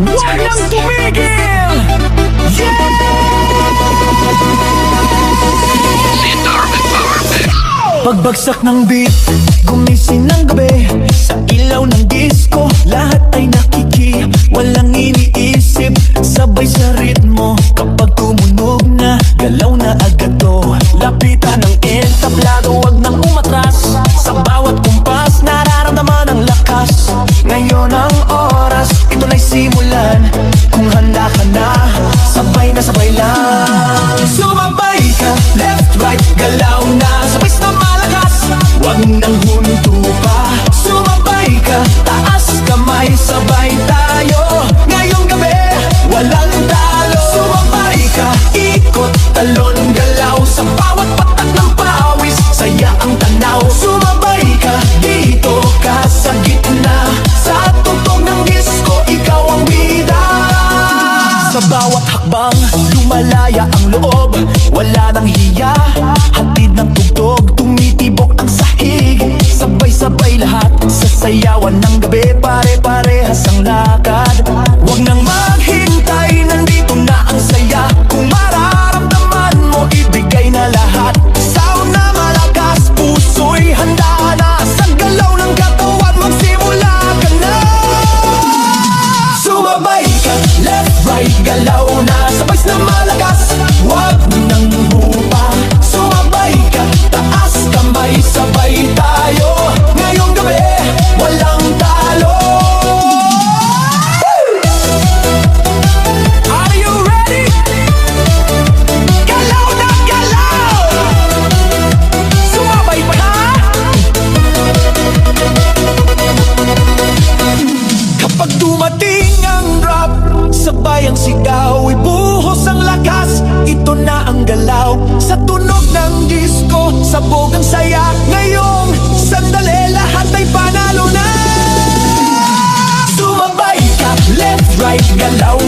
Walang tumigil! Yeah! Pagbagsak ng beat, gumising ng gabi. Sa ilaw ng disco, lahat ay nakiki. Walang iniisip, sabay sa ritmo. Kapag tumunog na, galaw na agad to. Lapitan ng entablado, wag nang umatras. Sa bawat kumpas, nararamdaman ang lakas. Ngayon ang oras, ito na'y simulan. Kung handa ka na, sabay na sabay lang. Sumabay ka, left, right, galaw na. Sabay na malakas, wag nang huminto pa. Sumabay ka, taas kamay, sabay tayo. Ngayong gabi, walang talo. Sumabay ka, ikot, talon, galaw. Sa bawat patak ng pawis, saya ang tanaw. Sumabay ka, dito ka sa gitna. Sa tugtog ng disco, ikaw ang bida. Sa bawat hakbang, lumalaya ang loob. Wala nang hiya, hatid ng tugtog. Tumitibok ang sahig, sabay-sabay lahat. Sa sayawan ng gabi, pare-parehas ang lakad. Huwag nang maghintay, nandito na ang saya. Kung mararamdaman mo, ibigay na lahat. Sound na malakas, puso'y handa na. Sa galaw ng katawan, magsimula ka na. Sumabay ka, left, right, galaw na. Sabay na malakas, wag nang hupa. Sumabay ka, taas kamay, sabay tayo. Ngayong gabi, walang talo. Are you ready? Galaw na galaw! Sumabay pa na! Kapag dumating ang drop, sabay ang sigaw, ibuhos ang lakas. Ito na ang galaw, sa tunog ng disco, sabog ang saya. Ngayong sandali, lahat ay panalo na. Sumabay ka, left, right, galaw